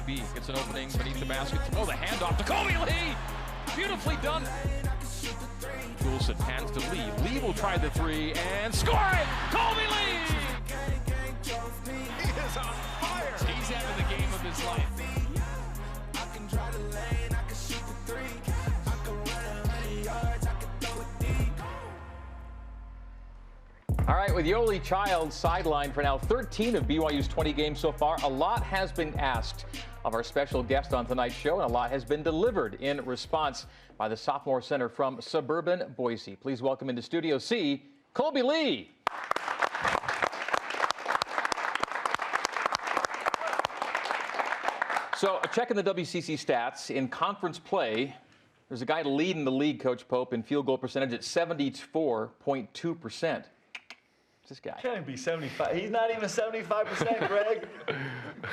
AB gets an opening beneath the basket. Oh, the handoff to Kolby Lee. Beautifully done. Goulson hands to Lee. Lee will try the three and score it. Kolby Lee. He is on fire. He's having the game of his life. All right, with Yoeli Childs sidelined for now 13 of BYU's 20 games so far, a lot has been asked of our special guest on tonight's show, and a lot has been delivered in response by the sophomore center from suburban Boise. Please welcome into Studio C, Kolby Lee. So, checking the WCC stats, in conference play, there's a guy leading the league, Coach Pope, in field goal percentage at 74.2%. This guy Can't be 75. He's not even 75%, Greg.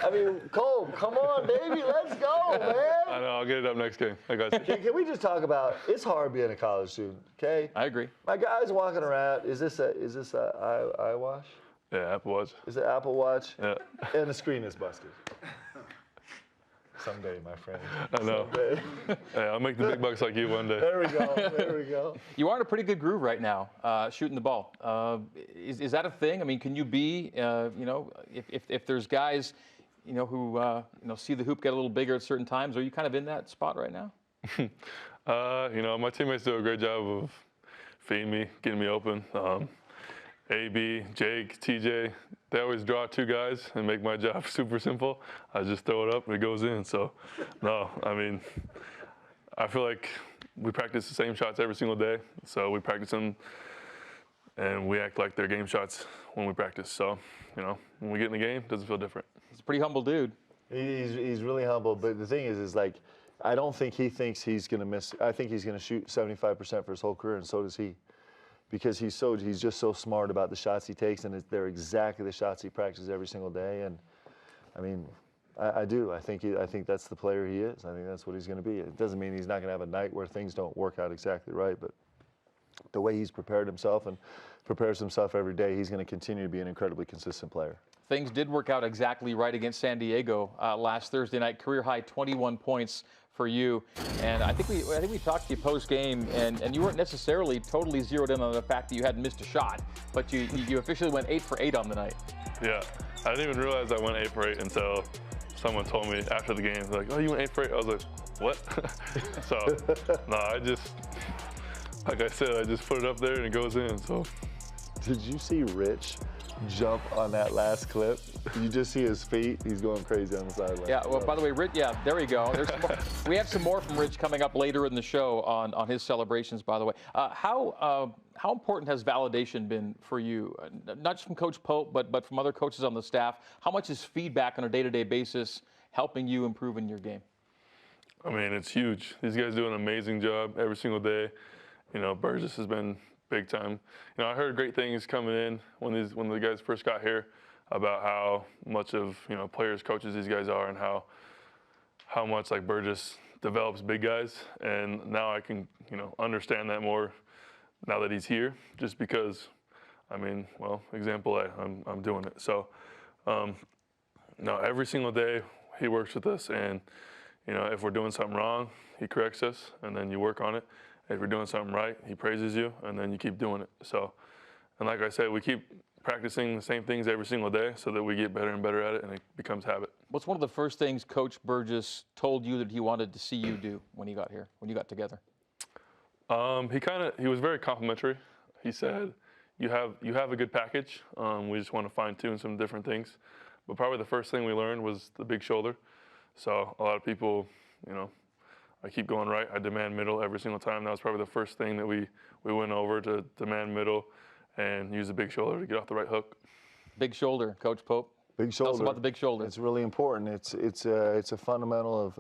I mean, Cole, come on, baby, let's go, man. I know. I'll get it up next game. I got you. Can we just talk about? It's hard being a college student. Okay. I agree. My guy's walking around. Is this a iWatch? Yeah, Apple Watch. Is it Apple Watch? Yeah. And the screen is busted. Someday, my friend. I know. Hey, I'll make the big bucks like you one day. There we go. There we go. You are in a pretty good groove right now, shooting the ball. Is that a thing? I mean, can you be, if there's guys, who, see the hoop get a little bigger at certain times, are you kind of in that spot right now? My teammates do a great job of feeding me, getting me open. AB, Jake, TJ, they always draw two guys and make my job super simple. I just throw it up and it goes in. So, no, I mean, I feel like we practice the same shots every single day. So we practice them and we act like they're game shots when we practice. So, when we get in the game, it doesn't feel different. He's a pretty humble dude. He's really humble. But the thing is like, I don't think he thinks he's going to miss. I think he's going to shoot 75% for his whole career, and so does he. Because he's just so smart about the shots he takes, and they're exactly the shots he practices every single day. And I mean, I do. I think that's the player he is. I think that's what he's going to be. It doesn't mean he's not going to have a night where things don't work out exactly right, but the way he's prepared himself and prepares himself every day, he's going to continue to be an incredibly consistent player. Things did work out exactly right against San Diego last Thursday night. Career high 21 points for you, and I think we talked to you post game, and you weren't necessarily totally zeroed in on the fact that you hadn't missed a shot, but you officially went 8 for 8 on the night. Yeah, I didn't even realize I went 8 for 8 until someone told me after the game. They're like, "Oh, you went 8 for 8." I was like, "What?" So, no, like I said, I just put it up there and it goes in. So, did you see Rich jump on that last clip? You just see his feet. He's going crazy on the sideline. Yeah, well, by the way, Rich, there we go. There's some more. We have some more from Rich coming up later in the show on his celebrations, by the way. How important has validation been for you? Not just from Coach Pope, but from other coaches on the staff. How much is feedback on a day-to-day basis helping you improve in your game? I mean, it's huge. These guys do an amazing job every single day. Burgess has been big time. I heard great things coming in when the guys first got here about how much of players, coaches these guys are, and how much like Burgess develops big guys. And now I can understand that more now that he's here, just because example A, I'm doing it. So every single day he works with us, and if we're doing something wrong, he corrects us, and then you work on it. If you're doing something right, he praises you, and then you keep doing it. So, and like I said, we keep practicing the same things every single day so that we get better and better at it, and it becomes habit. What's one of the first things Coach Burgess told you that he wanted to see you do when he got here, when you got together? He was very complimentary. He said, you have a good package. We just want to fine tune some different things. But probably the first thing we learned was the big shoulder. So a lot of people, I keep going right. I demand middle every single time. That was probably the first thing that we went over, to demand middle and use the big shoulder to get off the right hook. Big shoulder, Coach Pope. Big shoulder. Tell us about the big shoulder. It's really important. It's a fundamental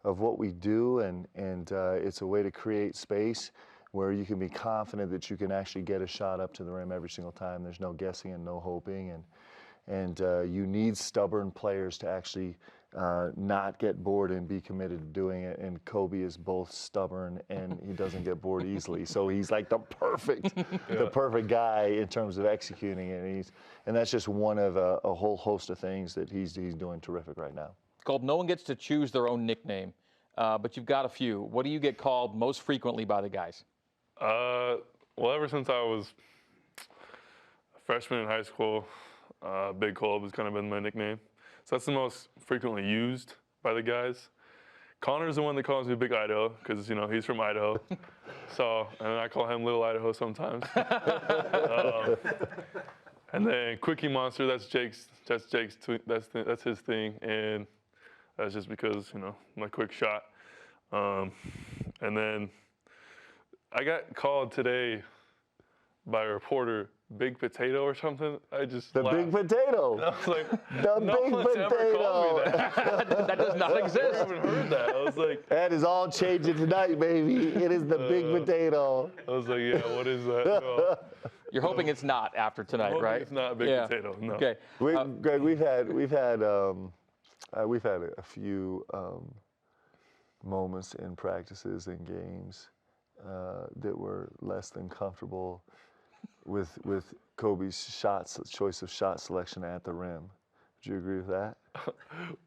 of what we do, and it's a way to create space where you can be confident that you can actually get a shot up to the rim every single time. There's no guessing and no hoping, and you need stubborn players to actually not get bored and be committed to doing it. And Kolby is both stubborn and he doesn't get bored easily. So he's like the perfect guy in terms of executing it. And that's just one of a whole host of things that he's doing terrific right now. Kolb, no one gets to choose their own nickname, but you've got a few. What do you get called most frequently by the guys? Well, ever since I was a freshman in high school, Big Kolb has kind of been my nickname. So that's the most frequently used by the guys. Connor's the one that calls me Big Idaho because, you know, he's from Idaho. So, and I call him Little Idaho sometimes. And then Quickie Monster, that's his thing, and that's just because, you know, my quick shot. And then I got called today by a reporter Big Potato or something. I just The laughed. Big Potato. I was like, The no Big one's ever called me Potato. that. That does not I exist. haven't heard that. I was like, That is all changing tonight, baby. It is the Big Potato. I was like, yeah, what is that? No. You're hoping it's not after tonight, Hoping right? it's not Big Yeah. Potato. No. Okay. Greg, we've had a few moments in practices and games that were less than comfortable with Kobe's choice of shot selection at the rim. Would you agree with that?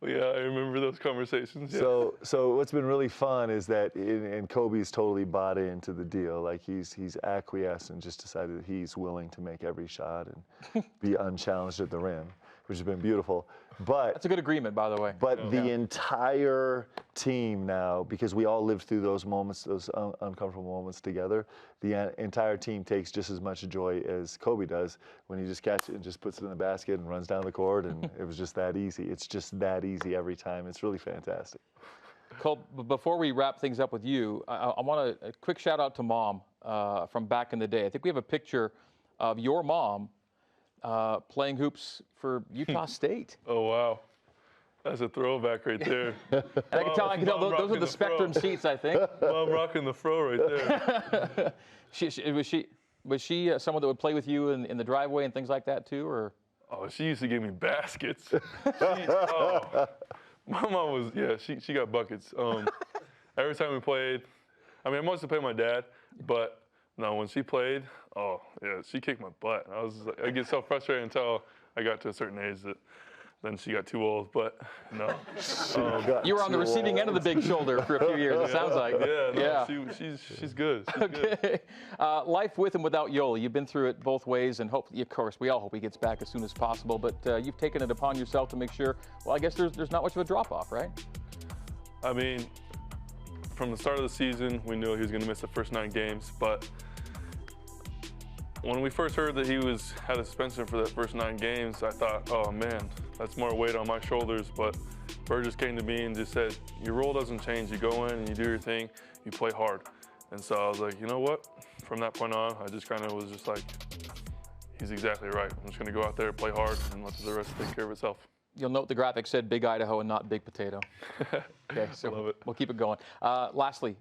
Yeah, I remember those conversations. Yeah. So what's been really fun is that, and Kobe's totally bought into the deal. Like he's acquiesced and just decided that he's willing to make every shot and be unchallenged at the rim, which has been beautiful. But That's a good agreement, by the way. But the entire team now, because we all lived through those moments, those uncomfortable moments together, the entire team takes just as much joy as Kobe does when he just catches it and just puts it in the basket and runs down the court, and it was just that easy. It's just that easy every time. It's really fantastic. Kolb, before we wrap things up with you, I want a quick shout out to Mom from back in the day. I think we have a picture of your mom playing hoops for Utah State. Oh, wow. That's a throwback right there. And I can tell those are the Spectrum seats, I think. Well, I'm rocking the fro right there. Was she someone that would play with you in the driveway and things like that too, or? Oh, she used to give me baskets. My mom was, she got buckets. Every time we played, I mean, I mostly played my dad, but no, when she played, oh, yeah, she kicked my butt. I get so frustrated until I got to a certain age that then she got too old, but no. You were on the receiving end of the big shoulder for a few years, it sounds like. She's good. Okay. Life with and without Yoeli. You've been through it both ways, and hopefully, of course, we all hope he gets back as soon as possible, but you've taken it upon yourself to make sure, well, I guess there's not much of a drop-off, right? I mean, from the start of the season, we knew he was going to miss the first 9 games, but when we first heard that he had a suspension for that first 9 games, I thought, oh man, that's more weight on my shoulders. But Burgess came to me and just said, your role doesn't change. You go in and you do your thing, you play hard. And so I was like, you know what? From that point on, I just kind of was just like, he's exactly right. I'm just going to go out there, play hard, and let the rest take care of itself. You'll note the graphic said Big Idaho and not Big Potato. Okay, so Love it. We'll keep it going. Lastly,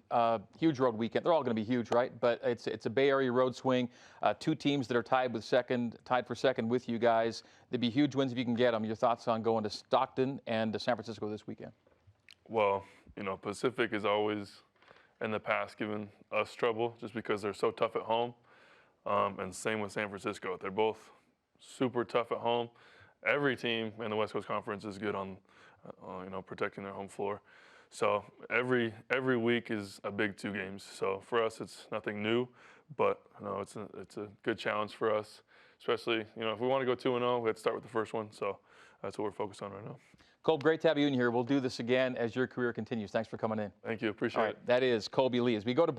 huge road weekend. They're all going to be huge, right? But it's a Bay Area road swing. 2 teams that are tied for second with you guys. They'd be huge wins if you can get them. Your thoughts on going to Stockton and to San Francisco this weekend? Well, you know, Pacific is always in the past given us trouble just because they're so tough at home. And same with San Francisco. They're both super tough at home. Every team in the West Coast Conference is good on, protecting their home floor. So every week is a big 2 games. So for us, it's nothing new, but it's a good challenge for us. Especially, if we want to go 2-0, we have to start with the first one. So that's what we're focused on right now. Kolb, great to have you in here. We'll do this again as your career continues. Thanks for coming in. Thank you. Appreciate it. That is Kolby Lee. As we go to